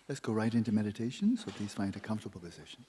Let's go right into meditation, so please find a comfortable position.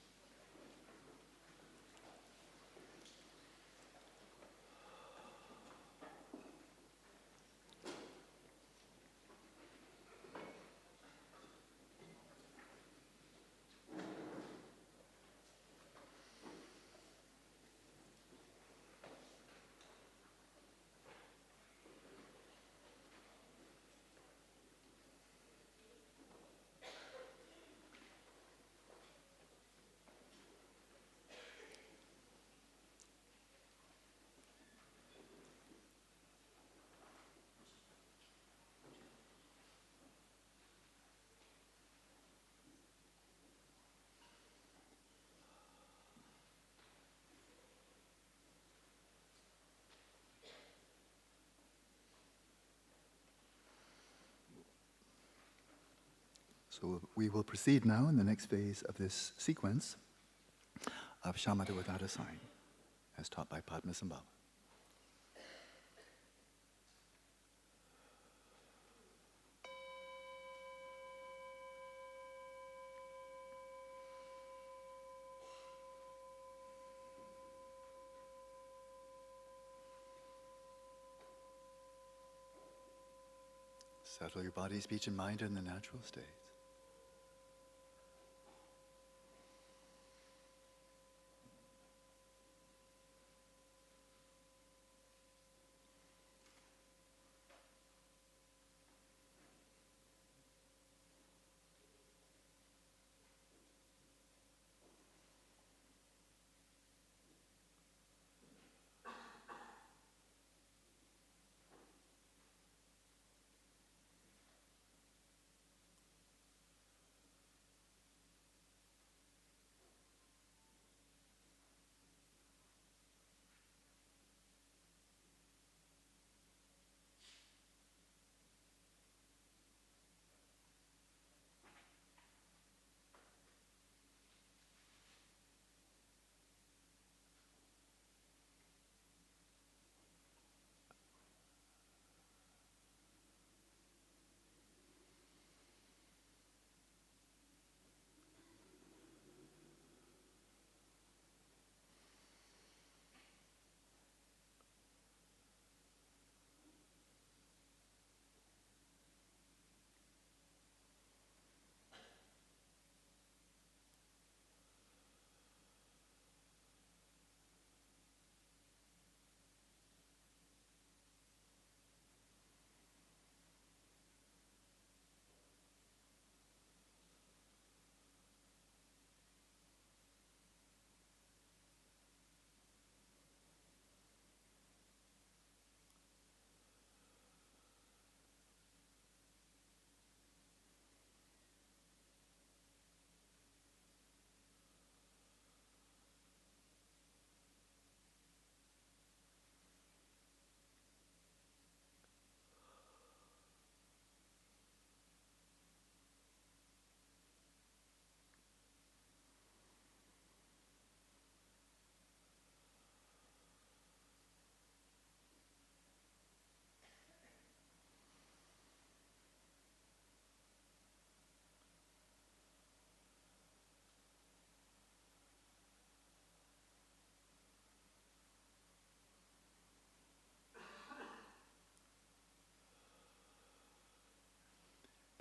So we will proceed now in the next phase of this sequence of Shamatha without a sign, as taught by Padmasambhava. Settle your body, speech, and mind in the natural state.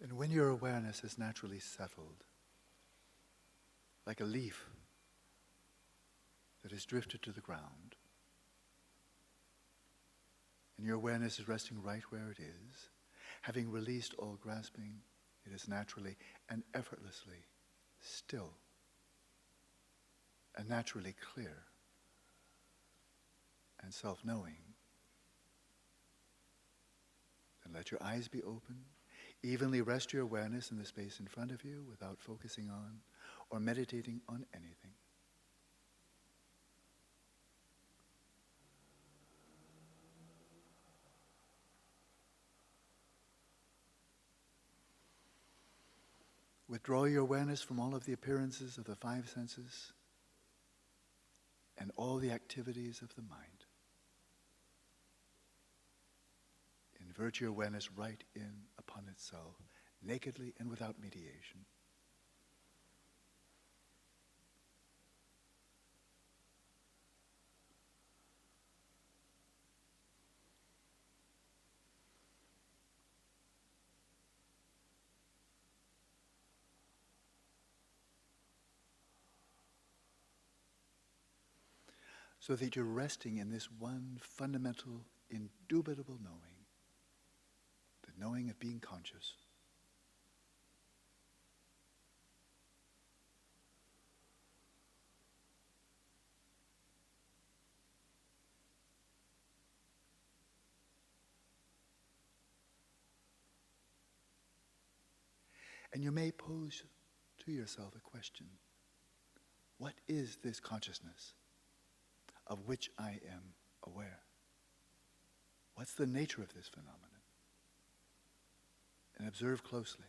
And when your awareness is naturally settled, like a leaf that has drifted to the ground, and your awareness is resting right where it is, having released all grasping, it is naturally and effortlessly still and naturally clear and self-knowing. Then let your eyes be open. Evenly rest your awareness in the space in front of you without focusing on or meditating on anything. Withdraw your awareness from all of the appearances of the five senses and all the activities of the mind. Invert your awareness right in upon itself, nakedly and without mediation. so that you're resting in this one fundamental, indubitable knowing, the knowing of being conscious. And you may pose to yourself a question. What is this consciousness of which I am aware? What's the nature of this phenomenon? And observe closely.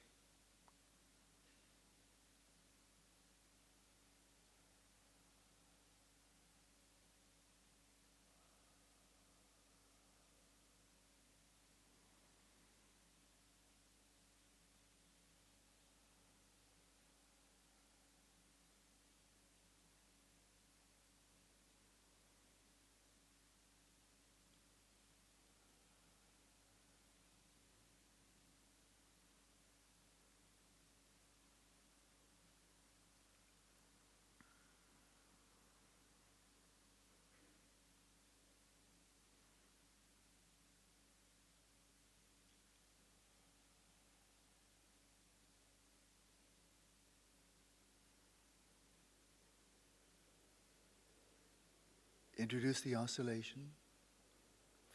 Introduce the oscillation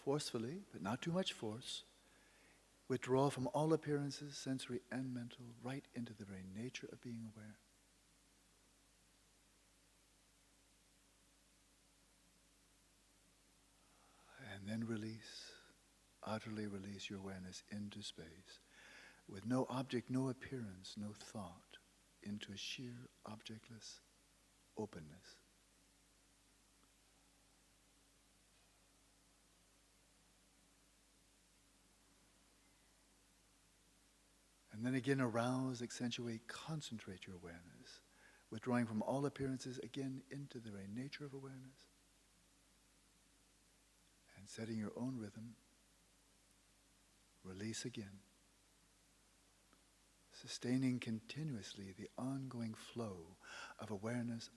forcefully, but not too much force. Withdraw from all appearances, sensory and mental, right into the very nature of being aware. And then release, utterly release your awareness into space, with no object, no appearance, no thought, into a sheer, objectless openness. And then again arouse, accentuate, concentrate your awareness, withdrawing from all appearances again into the very nature of awareness. And setting your own rhythm, release again. Sustaining continuously the ongoing flow of awareness,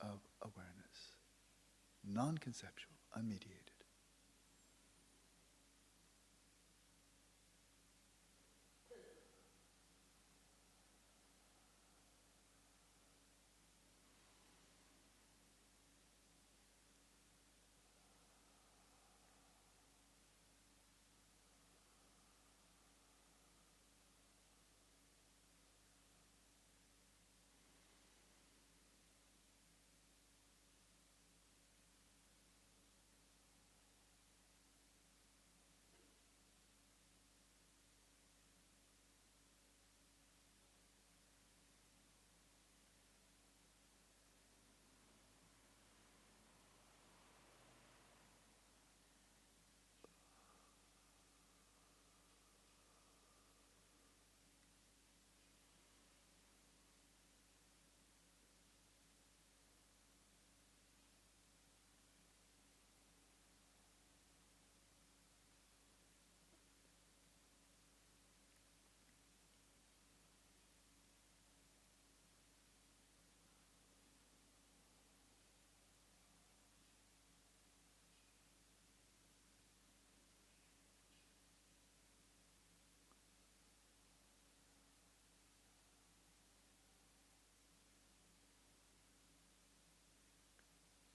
non-conceptual, unmediated.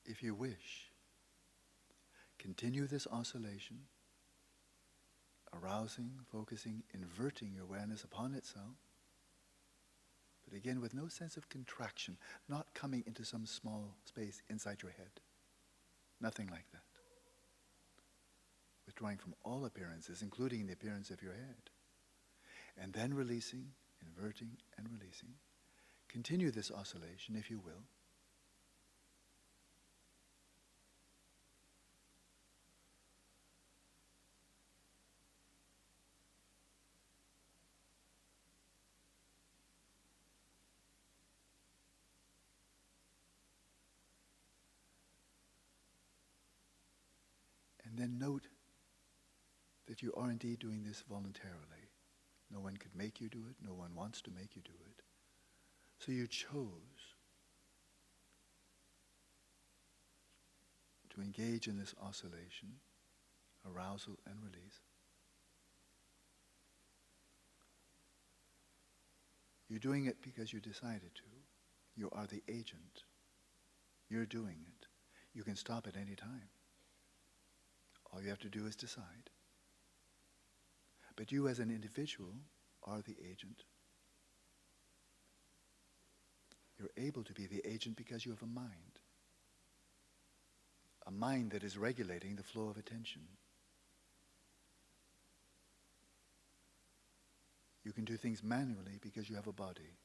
If you wish, continue this oscillation, arousing, focusing, inverting your awareness upon itself, but again with no sense of contraction, not coming into some small space inside your head. Nothing like that. Withdrawing from all appearances, including the appearance of your head. And then releasing, inverting, and releasing. Continue this oscillation, if you will. And then note that you are indeed doing this voluntarily. No one could make you do it. No one wants to make you do it. So you chose to engage in this oscillation, arousal and release. You're doing it because you decided to. You are the agent. You're doing it. You can stop at any time. All you have to do is decide. But you as an individual are the agent. You're able to be the agent because you have a mind. A mind that is regulating the flow of attention. You can do things manually because you have a body.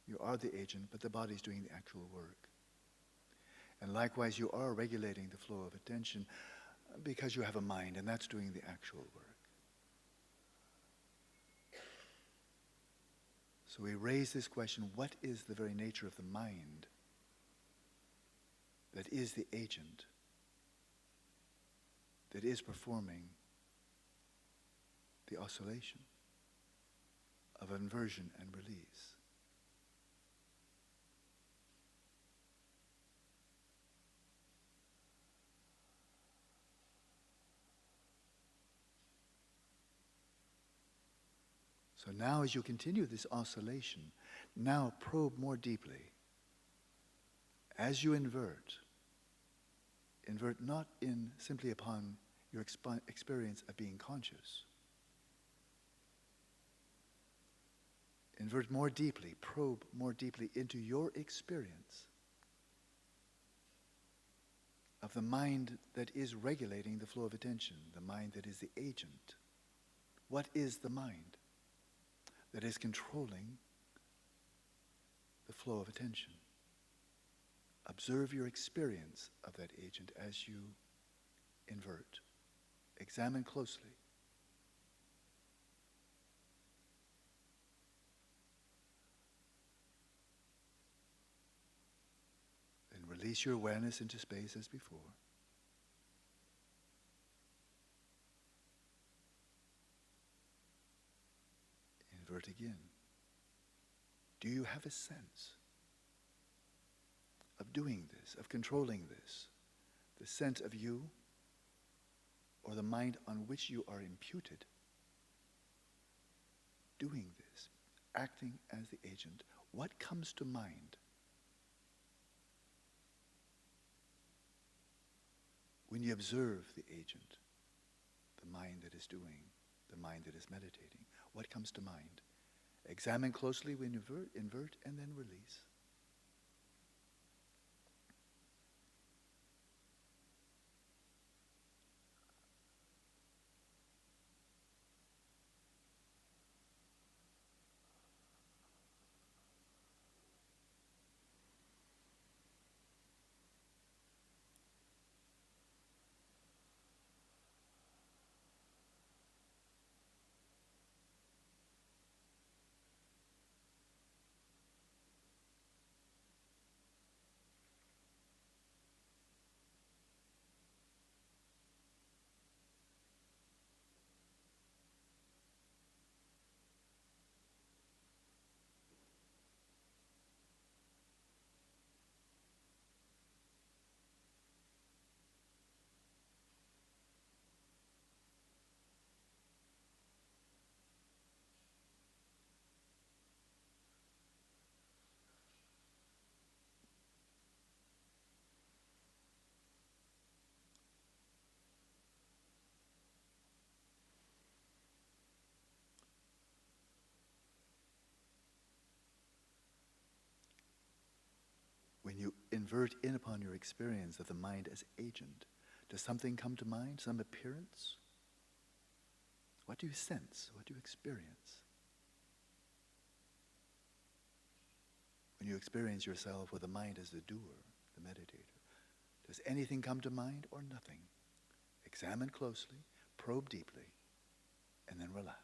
You are the agent, but the body is doing the actual work. And likewise, you are regulating the flow of attention because you have a mind, and that's doing the actual work. So we raise this question, what is the very nature of the mind that is the agent, that is performing the oscillation of inversion and release? So now as you continue this oscillation, now probe more deeply. As you invert not in simply upon your experience of being conscious. Invert more deeply, probe more deeply into your experience of the mind that is regulating the flow of attention, the mind that is the agent. What is the mind that is controlling the flow of attention? Observe your experience of that agent as you invert. Examine closely. Then release your awareness into space as before. Invert again. Do you have a sense of doing this, of controlling this? The sense of you or the mind on which you are imputed doing this, acting as the agent? What comes to mind when you observe the agent, the mind that is doing, the mind that is meditating? What comes to mind? Examine closely when you invert, and then release. When you invert in upon your experience of the mind as agent, does something come to mind, some appearance? What do you sense? What do you experience? When you experience yourself with the mind as the doer, the meditator, does anything come to mind or nothing? Examine closely, probe deeply, and then relax.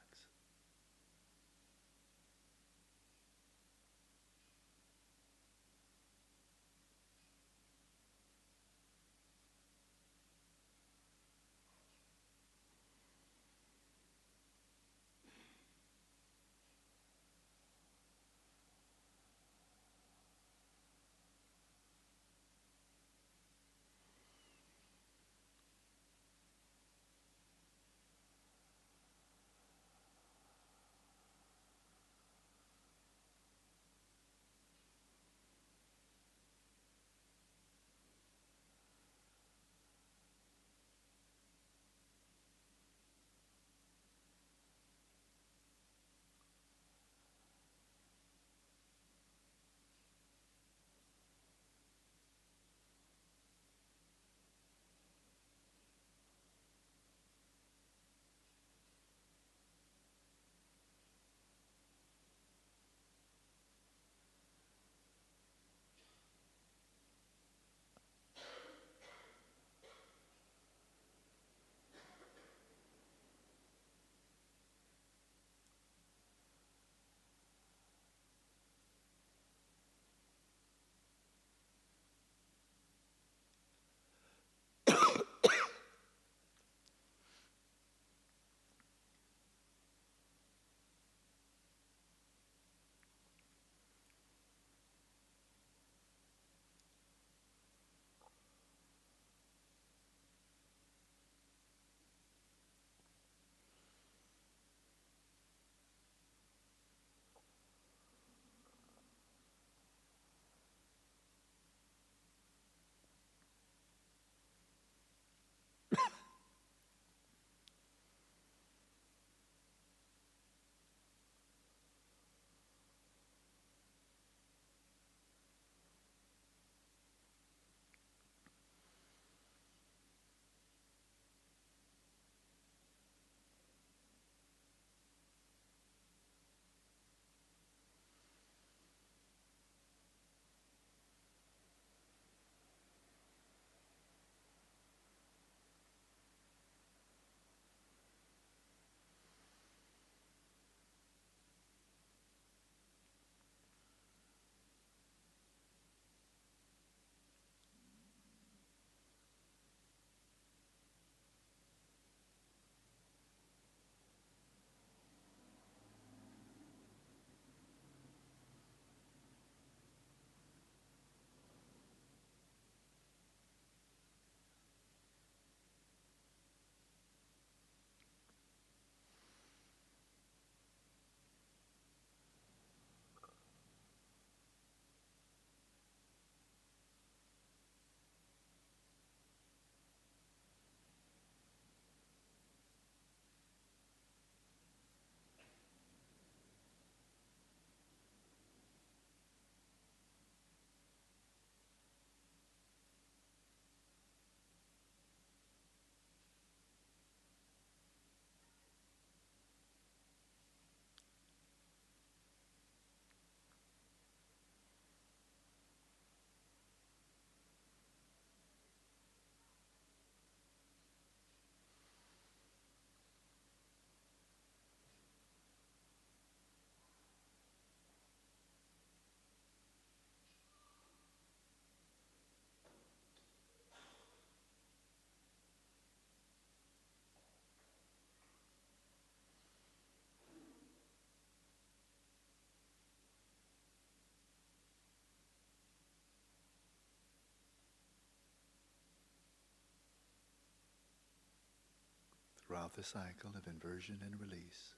of the cycle of inversion and release.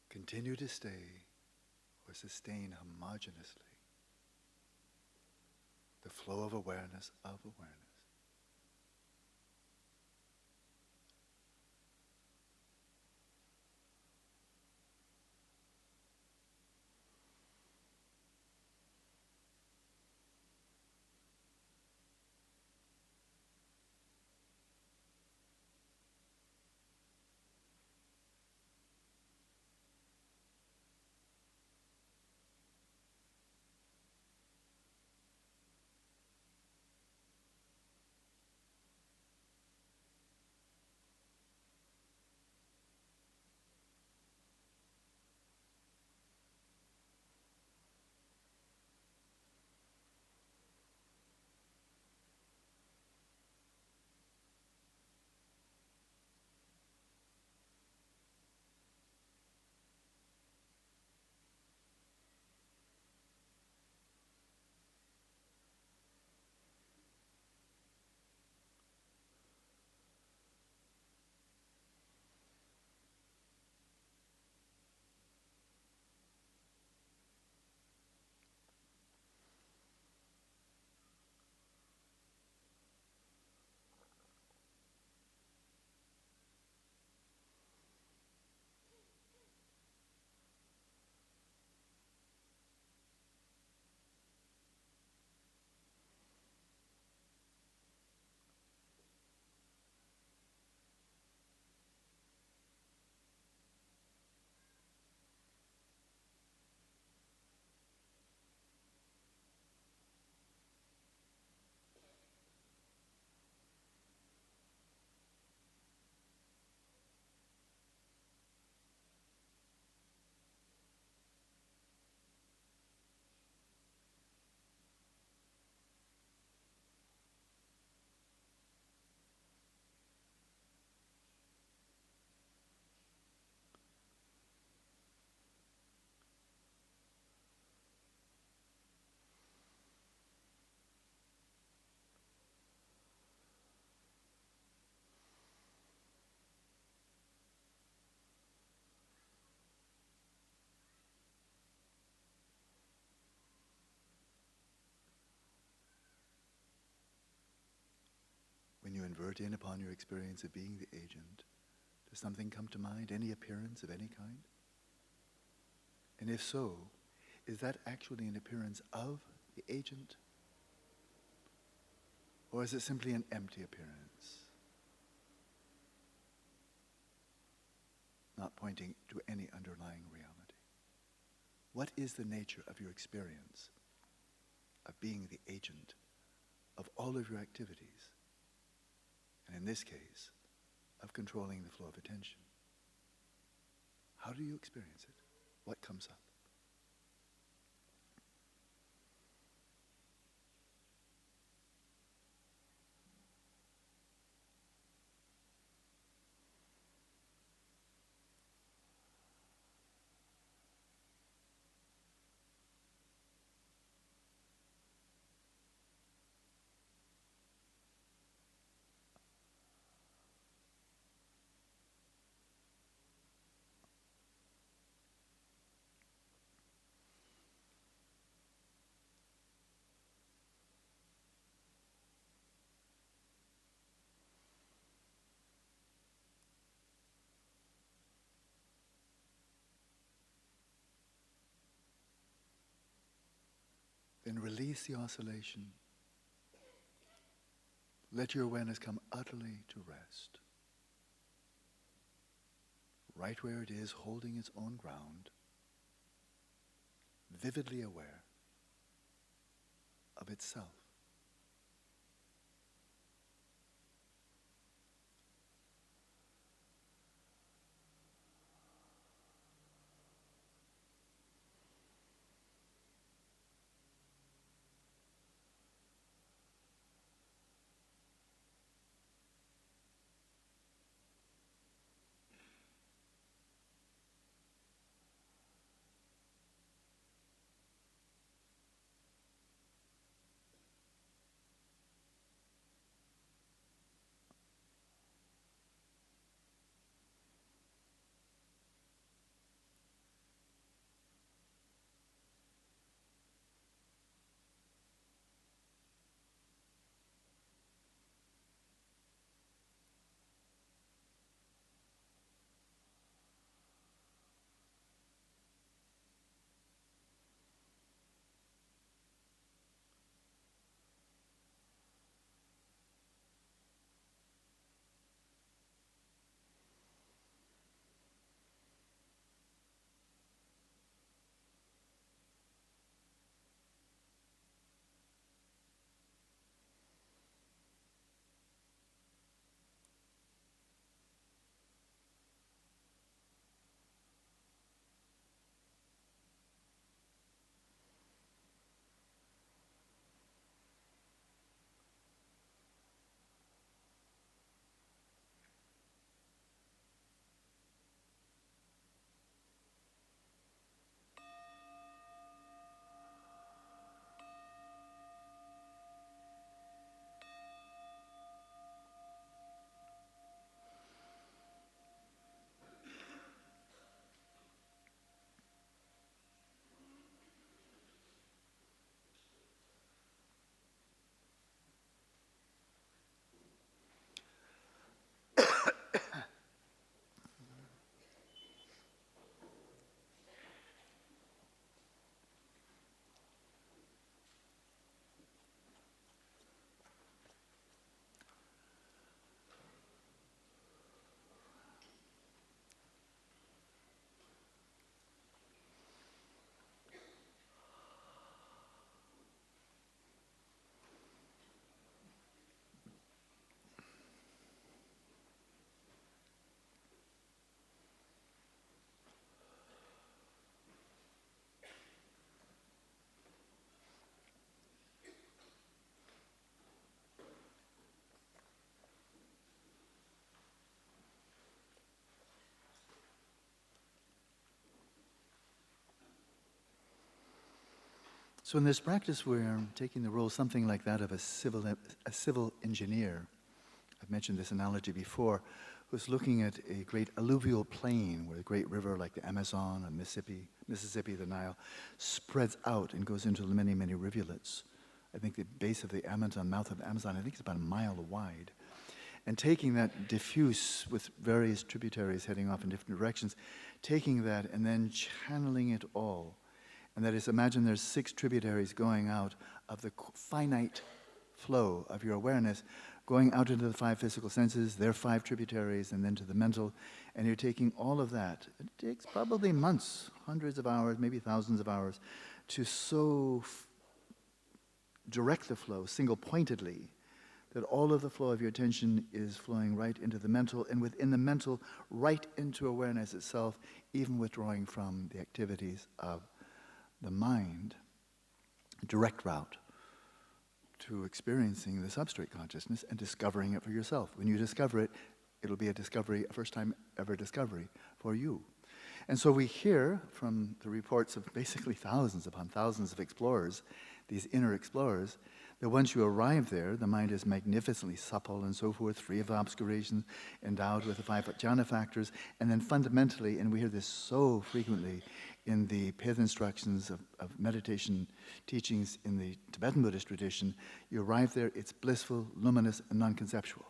Continue to stay or sustain homogeneously the flow of awareness. When you invert in upon your experience of being the agent, does something come to mind? Any appearance of any kind? And if so, is that actually an appearance of the agent? Or is it simply an empty appearance? Not pointing to any underlying reality. What is the nature of your experience of being the agent of all of your activities? And in this case, of controlling the flow of attention. How do you experience it? What comes up? Then release the oscillation. Let your awareness come utterly to rest. Right where it is, holding its own ground, vividly aware of itself. So in this practice, we're taking the role something like that of a civil engineer. I've mentioned this analogy before, who's looking at a great alluvial plain where a great river like the Amazon or Mississippi, the Nile, spreads out and goes into the many, many rivulets. I think the base of the Amazon, mouth of the Amazon, I think it's about a mile wide. And taking that diffuse with various tributaries heading off in different directions, taking that and then channeling it all. And that is, imagine there's 6 tributaries going out of the finite flow of your awareness, going out into the 5 physical senses, their 5 tributaries, and then to the mental. And you're taking all of that. It takes probably months, hundreds of hours, maybe thousands of hours, to so direct the flow single-pointedly that all of the flow of your attention is flowing right into the mental, and within the mental, right into awareness itself, even withdrawing from the activities of the mind. Direct route to experiencing the substrate consciousness and discovering it for yourself. When you discover it, it'll be a discovery, a first time ever discovery for you. And so we hear from the reports of basically thousands upon thousands of explorers, these inner explorers, that once you arrive there, the mind is magnificently supple and so forth, free of obscuration, endowed with the 5 jhana factors, and then fundamentally, and we hear this so frequently in the path instructions of meditation teachings in the Tibetan Buddhist tradition, you arrive there, it's blissful, luminous, and non-conceptual.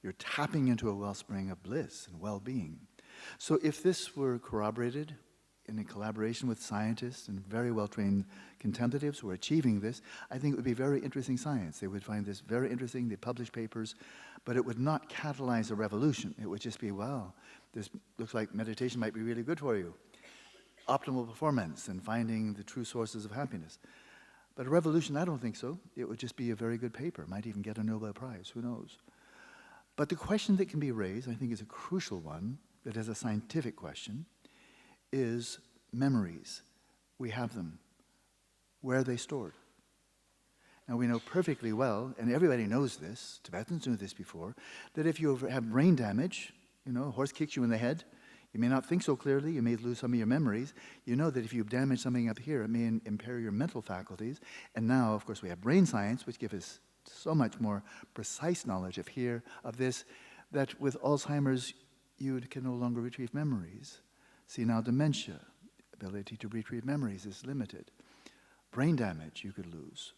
You're tapping into a wellspring of bliss and well-being. So if this were corroborated in a collaboration with scientists and very well-trained contemplatives who are achieving this, I think it would be very interesting science. They would find this very interesting, they publish papers, but it would not catalyze a revolution. It would just be, wow, this looks like meditation might be really good for you. Optimal performance and finding the true sources of happiness. But a revolution, I don't think so. It would just be a very good paper. Might even get a Nobel Prize, who knows? But the question that can be raised, I think is a crucial one, that is a scientific question, is memories. We have them. Where are they stored? Now we know perfectly well, and everybody knows this, Tibetans knew this before, that if you have brain damage, a horse kicks you in the head, you may not think so clearly, you may lose some of your memories. You know that if you damage something up here, it may impair your mental faculties. And now, of course, we have brain science, which gives us so much more precise knowledge of this, that with Alzheimer's, you can no longer retrieve memories. Senile dementia, ability to retrieve memories is limited. Brain damage you could lose.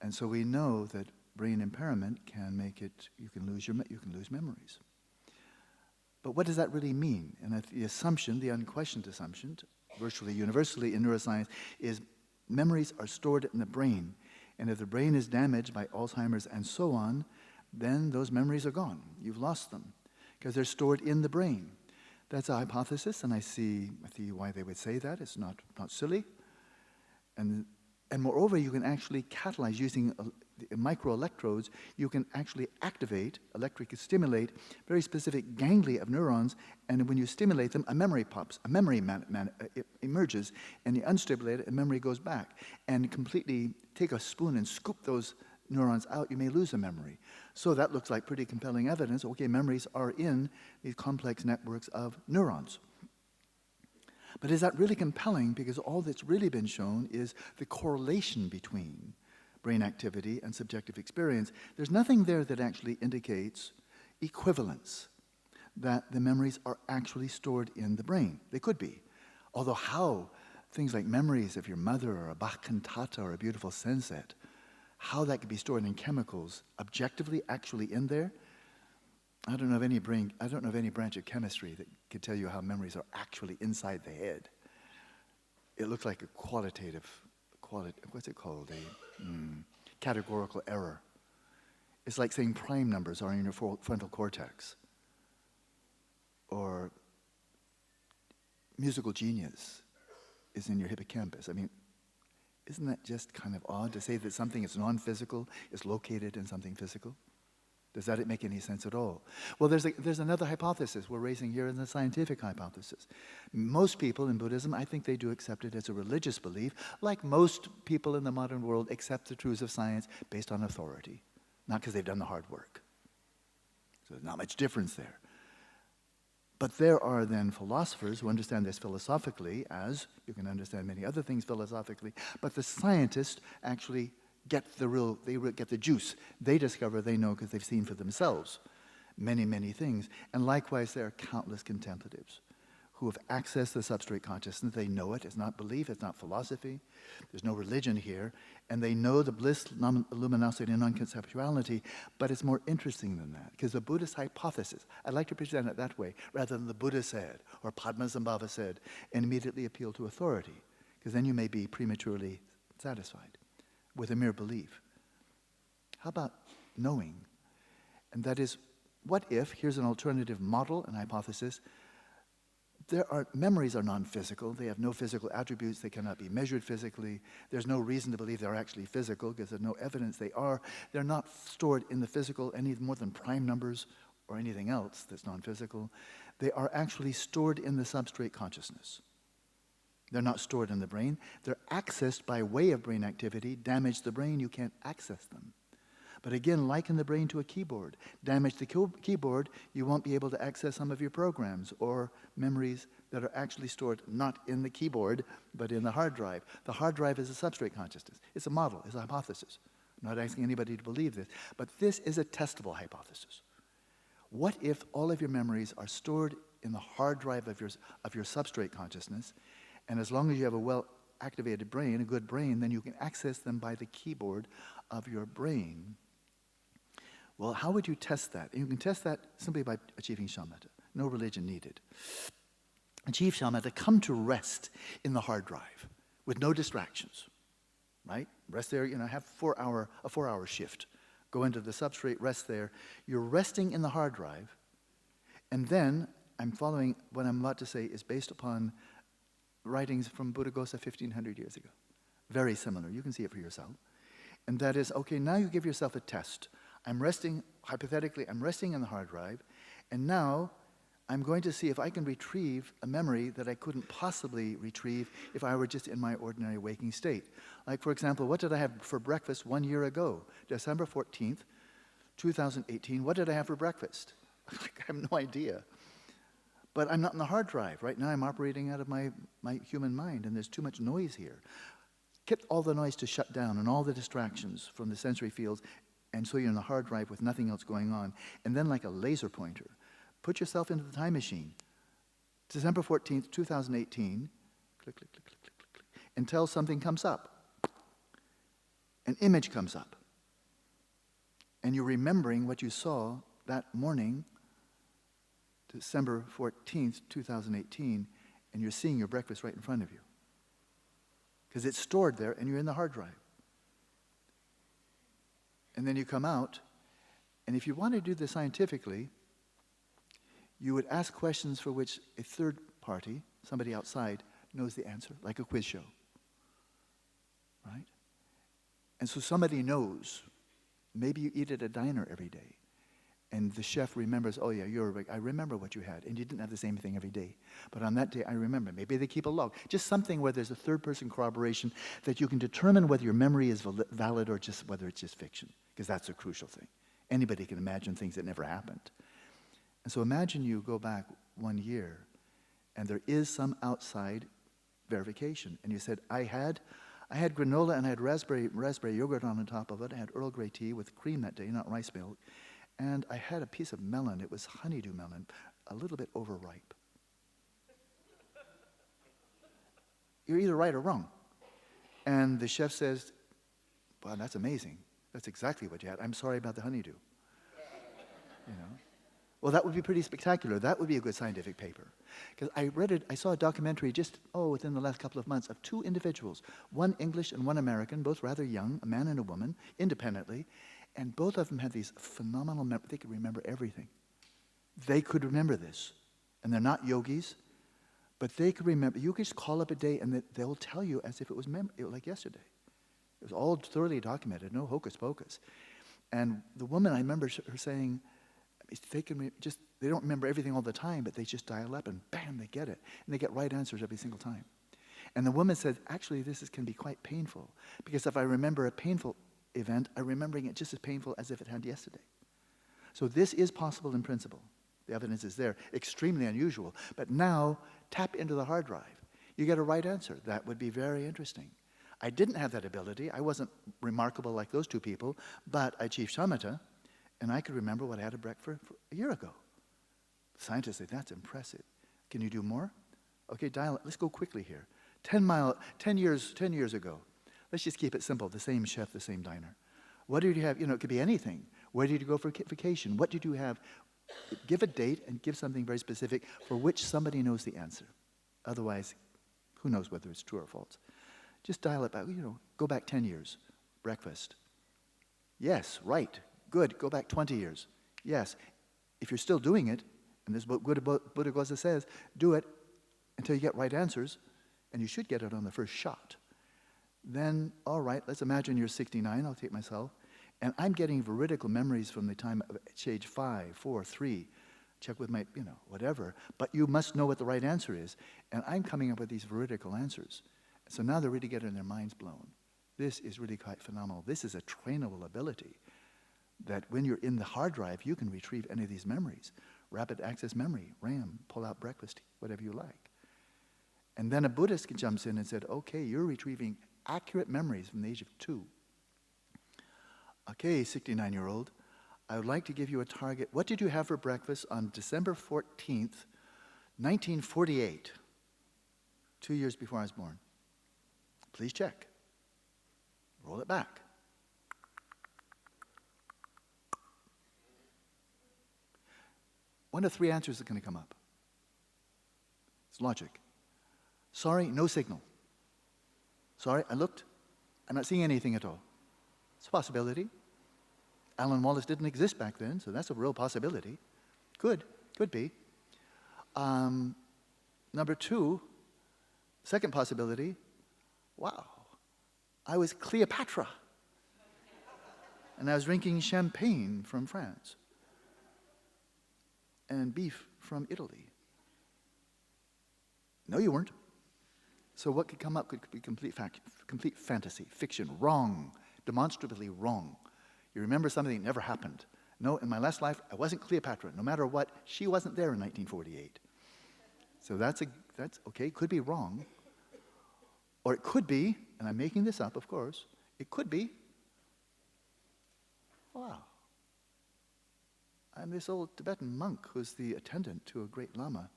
And so we know that brain impairment can make it, you can lose memories. But what does that really mean? And the assumption, the unquestioned assumption, virtually universally in neuroscience, is memories are stored in the brain. And if the brain is damaged by Alzheimer's and so on, then those memories are gone. You've lost them because they're stored in the brain. That's a hypothesis, and I see why they would say that. It's not silly. And moreover, you can actually catalyze using microelectrodes. You can actually activate, electrically stimulate very specific ganglia of neurons, and when you stimulate them, a memory pops, a memory it emerges, and you unstimulate it, and memory goes back. And completely take a spoon and scoop those neurons out, you may lose a memory. So that looks like pretty compelling evidence. Okay, memories are in these complex networks of neurons. But is that really compelling? Because all that's really been shown is the correlation between brain activity and subjective experience. There's nothing there that actually indicates equivalence, that the memories are actually stored in the brain. They could be. Although how things like memories of your mother or a Bach cantata or a beautiful sunset, how that could be stored in chemicals objectively actually in there, I don't know of any branch of chemistry that could tell you how memories are actually inside the head. It looks like a what's it called? A categorical error. It's like saying prime numbers are in your frontal cortex. Or musical genius is in your hippocampus. I mean, isn't that just kind of odd to say that something is non-physical is located in something physical? Does that make any sense at all? Well, there's another hypothesis we're raising here in the scientific hypothesis. Most people in Buddhism, I think they do accept it as a religious belief, like most people in the modern world accept the truths of science based on authority, not because they've done the hard work. So there's not much difference there. But there are then philosophers who understand this philosophically, as you can understand many other things philosophically, but the scientists actually get get the juice. They discover they know because they've seen for themselves many, many things. And likewise, there are countless contemplatives who have accessed the substrate consciousness. They know it. It's not belief. It's not philosophy. There's no religion here. And they know the bliss, luminosity, and non-conceptuality, but it's more interesting than that, because the Buddhist hypothesis, I'd like to present it that way, rather than the Buddha said, or Padmasambhava said, and immediately appeal to authority, because then you may be prematurely satisfied with a mere belief. How about knowing? And that is, what if, here's an alternative model and hypothesis, memories are non-physical. They have no physical attributes. They cannot be measured physically. There's no reason to believe they're actually physical because there's no evidence they are. They're not stored in the physical any more than prime numbers or anything else that's non-physical. They are actually stored in the substrate consciousness. They're not stored in the brain. They're accessed by way of brain activity. Damage the brain, you can't access them. But again, liken the brain to a keyboard. Damage the keyboard, you won't be able to access some of your programs or memories that are actually stored not in the keyboard, but in the hard drive. The hard drive is a substrate consciousness. It's a model, it's a hypothesis. I'm not asking anybody to believe this, but this is a testable hypothesis. What if all of your memories are stored in the hard drive of your substrate consciousness, and as long as you have a well-activated brain, a good brain, then you can access them by the keyboard of your brain? Well, how would you test that? You can test that simply by achieving shamatha. No religion needed. Achieve shamatha, come to rest in the hard drive with no distractions, right? Rest there, have a 4-hour shift. Go into the substrate, rest there. You're resting in the hard drive, and then I'm following what I'm about to say is based upon writings from Buddhaghosa 1,500 years ago. Very similar. You can see it for yourself. And that is, okay, now you give yourself a test. I'm resting, hypothetically, I'm resting in the hard drive, and now I'm going to see if I can retrieve a memory that I couldn't possibly retrieve if I were just in my ordinary waking state. Like, for example, what did I have for breakfast 1 year ago? December 14th, 2018, what did I have for breakfast? I have no idea. But I'm not in the hard drive. Right now I'm operating out of my human mind, and there's too much noise here. Get all the noise to shut down and all the distractions from the sensory fields, and so you're in the hard drive with nothing else going on. And then like a laser pointer, put yourself into the time machine. December 14th, 2018, click, click, click, click, click, click, click, until something comes up. An image comes up. And you're remembering what you saw that morning, December 14th, 2018, and you're seeing your breakfast right in front of you. Because it's stored there and you're in the hard drive. And then you come out, and if you want to do this scientifically, you would ask questions for which a third party, somebody outside, knows the answer, like a quiz show. Right? And so somebody knows. Maybe you eat at a diner every day, and the chef remembers, oh yeah, I remember what you had, and you didn't have the same thing every day. But on that day, I remember. Maybe they keep a log. Just something where there's a third-person corroboration that you can determine whether your memory is valid or just whether it's just fiction, because that's a crucial thing. Anybody can imagine things that never happened. And so imagine you go back 1 year, and there is some outside verification, and you said, I had granola and I had raspberry yogurt on top of it. I had Earl Grey tea with cream that day, not rice milk. And I had a piece of melon. It was honeydew melon, a little bit overripe. You're either right or wrong. And the chef says, wow, that's amazing. That's exactly what you had. I'm sorry about the honeydew. Well, that would be pretty spectacular. That would be a good scientific paper. Because I saw a documentary just, within the last couple of months of 2 individuals, one English and one American, both rather young, a man and a woman, independently, and both of them had these phenomenal memories. They could remember everything. They could remember this. And they're not yogis, but they could remember. You could just call up a day and they'll tell you as if it was like yesterday. It was all thoroughly documented, no hocus pocus. And the woman, I remember her saying, they don't remember everything all the time, but they just dial up and bam, they get it. And they get right answers every single time. And the woman said, actually, this can be quite painful, because if I remember a painful event, I'm remembering it just as painful as if it had yesterday. So this is possible in principle. The evidence is there. Extremely unusual. But now, tap into the hard drive. You get a right answer. That would be very interesting. I didn't have that ability. I wasn't remarkable like those two people, but I achieved Shamatha, and I could remember what I had at breakfast for a year ago. Scientists say, that's impressive. Can you do more? Okay, dial it. Let's go quickly here. 10 years ago. Let's just keep it simple. The same chef, the same diner. What did you have? It could be anything. Where did you go for vacation? What did you have? Give a date and give something very specific for which somebody knows the answer. Otherwise, who knows whether it's true or false. Just dial it back. Go back 10 years. Breakfast. Yes, right. Good. Go back 20 years. Yes. If you're still doing it, and this is what Buddha says, do it until you get right answers, and you should get it on the first shot. Then, all right, let's imagine you're 69, I'll take myself, and I'm getting veridical memories from the time of age 5, 4, 3, check with my, whatever, but you must know what the right answer is, and I'm coming up with these veridical answers. So now they're really getting their minds blown. This is really quite phenomenal. This is a trainable ability that when you're in the hard drive, you can retrieve any of these memories. Rapid access memory, RAM, pull out breakfast, whatever you like. And then a Buddhist jumps in and said, okay, you're retrieving accurate memories from the age of 2. Okay, 69-year-old, I would like to give you a target. What did you have for breakfast on December 14th, 1948? 2 years before I was born. Please check. Roll it back. One of 3 answers is going to come up. It's logic. Sorry, no signal. Sorry, I looked. I'm not seeing anything at all. It's a possibility. Alan Wallace didn't exist back then, so that's a real possibility. Could be. Number 2, second possibility, wow, I was Cleopatra. And I was drinking champagne from France. And beef from Italy. No, you weren't. So what could come up could be complete fantasy, fiction, wrong, demonstrably wrong. You remember something that never happened. No, in my last life, I wasn't Cleopatra. No matter what, she wasn't there in 1948. So that's okay, could be wrong. Or it could be, and I'm making this up, of course, it could be, wow, I'm this old Tibetan monk who's the attendant to a great Lama.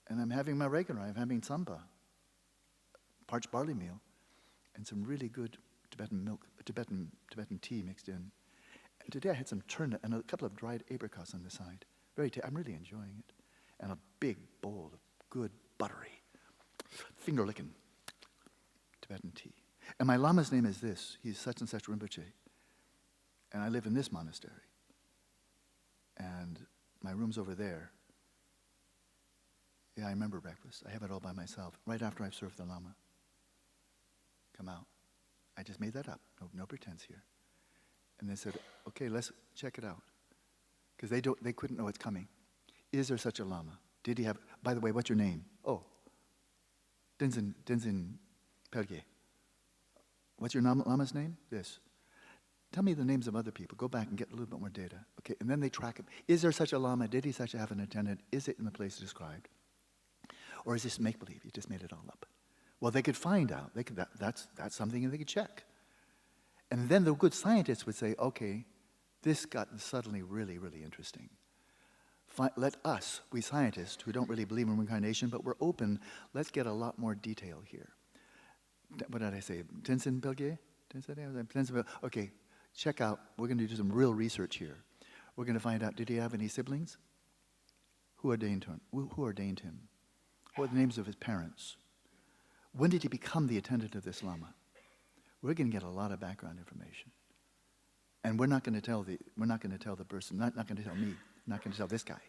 And I'm having my regular, I'm having tsamba, parched barley meal, and some really good Tibetan milk, Tibetan tea mixed in. And today I had some turnip and a couple of dried apricots on the side. I'm really enjoying it. And a big bowl of good, buttery, finger-licking Tibetan tea. And my Lama's name is this. He's such and such Rinpoche. And I live in this monastery. And my room's over there. Yeah, I remember breakfast. I have it all by myself, right after I've served the Lama. Come out. I just made that up. No pretense here. And they said, okay, let's check it out. Because they couldn't know it's coming. Is there such a Lama? Did he have, by the way, what's your name? Oh, Denzin Pelge. What's your Lama's name? This. Tell me the names of other people. Go back and get a little bit more data. Okay, and then they track him. Is there such a Lama? Did he such have an attendant? Is it in the place described? Or is this make-believe? You just made it all up. Well, they could find out. That's something that they could check. And then the good scientists would say, okay, this got suddenly really, really interesting. Let us, we scientists, who don't really believe in reincarnation, but we're open, let's get a lot more detail here. What did I say? Tenzin Pelge? Okay, check out. We're going to do some real research here. We're going to find out, did he have any siblings? Who ordained him? What are the names of his parents? When did he become the attendant of this Lama? We're going to get a lot of background information. And we're not going to tell the person, not going to tell me, not going to tell this guy.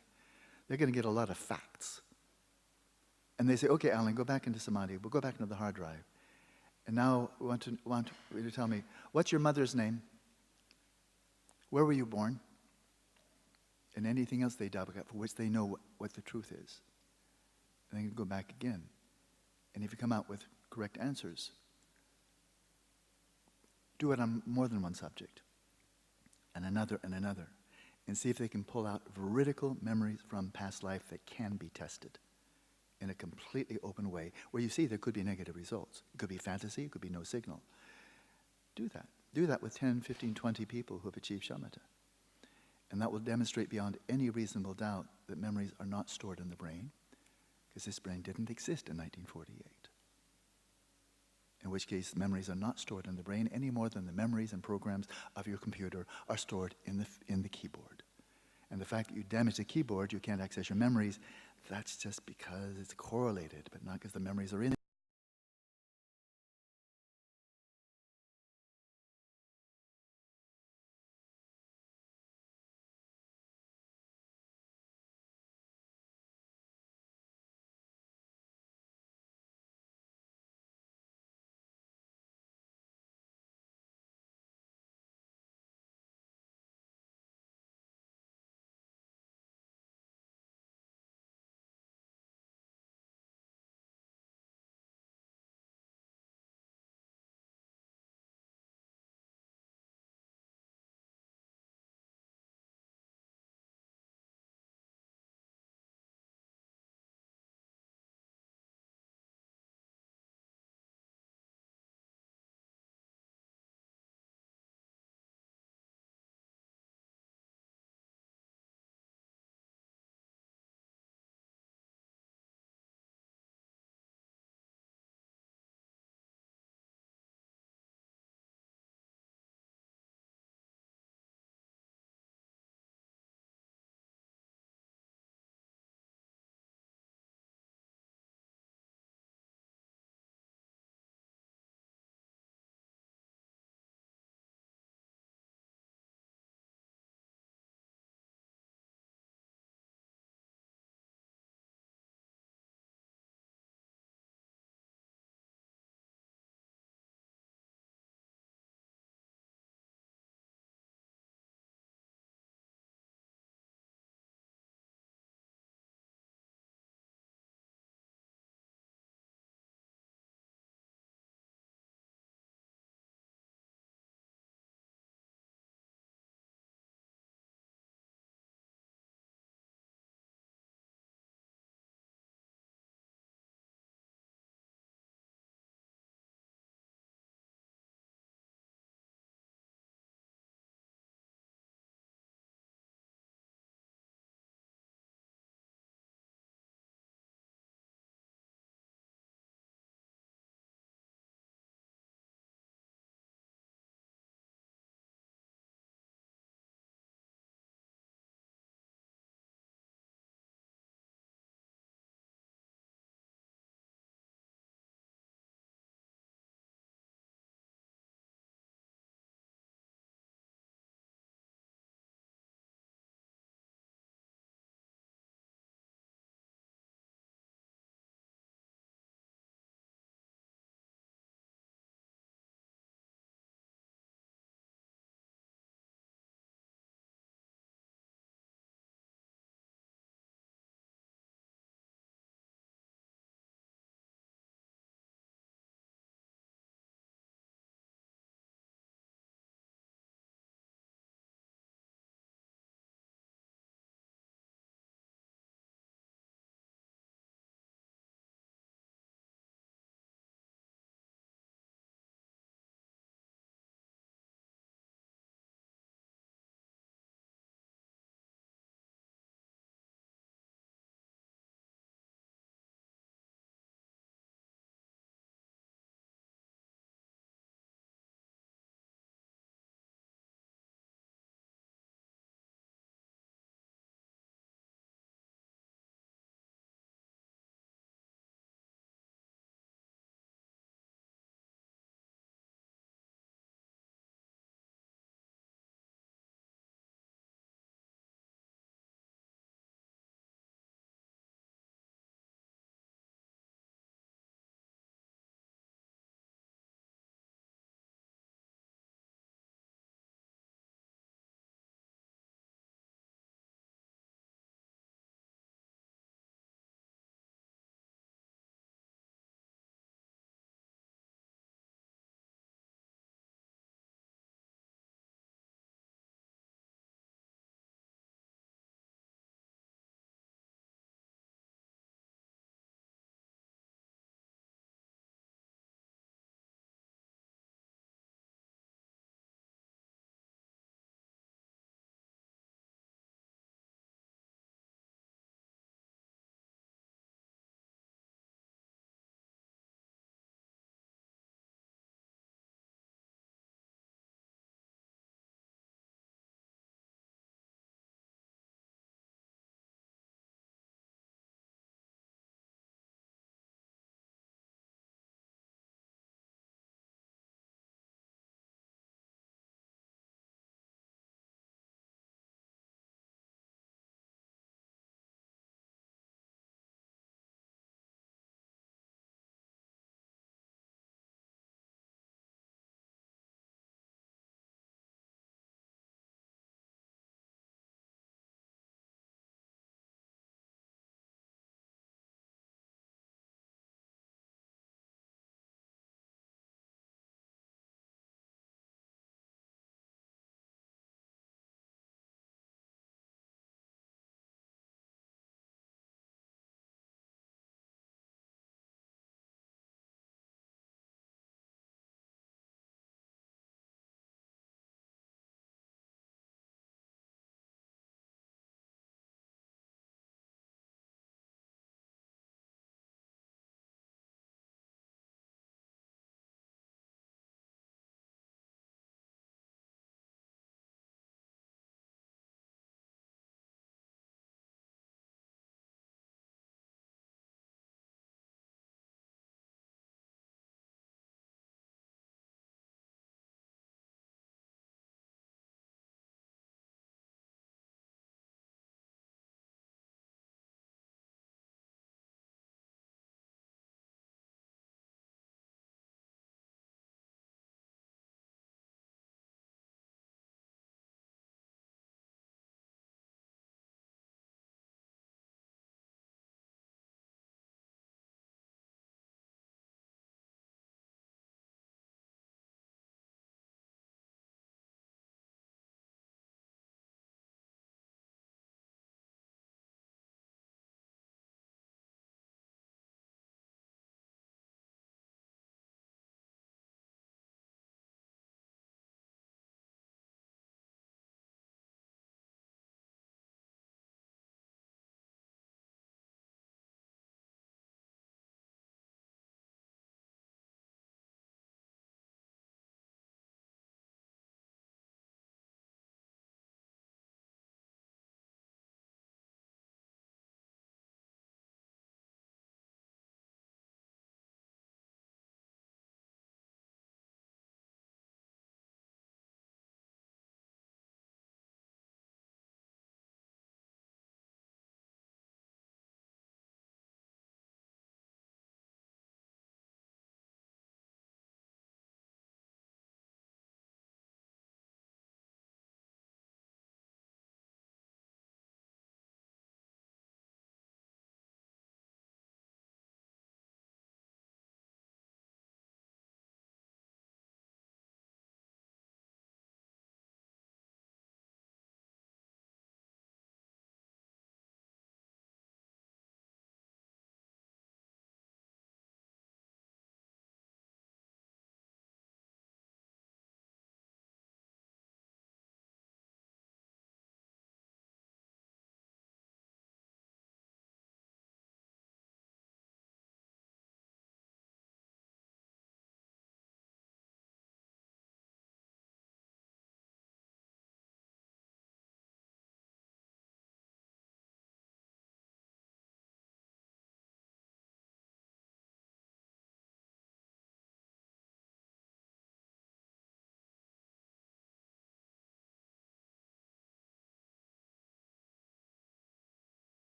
They're going to get a lot of facts. And they say, okay, Alan, go back into Samadhi. We'll go back into the hard drive. And now we want you to tell me, what's your mother's name? Where were you born? And anything else they double up for which they know what the truth is. And then you go back again. And if you come out with correct answers, do it on more than one subject. And another and another. and see if they can pull out veridical memories from past life that can be tested in a completely open way, where you see there could be negative results. It could be fantasy, it could be no signal. Do that. Do that with 10, 15, 20 people who have achieved shamatha. And that will demonstrate beyond any reasonable doubt that memories are not stored in the brain, because this brain didn't exist in 1948. In which case, memories are not stored in the brain any more than the memories and programs of your computer are stored in the keyboard. And the fact that you damage the keyboard, you can't access your memories, that's just because it's correlated, but not because the memories are in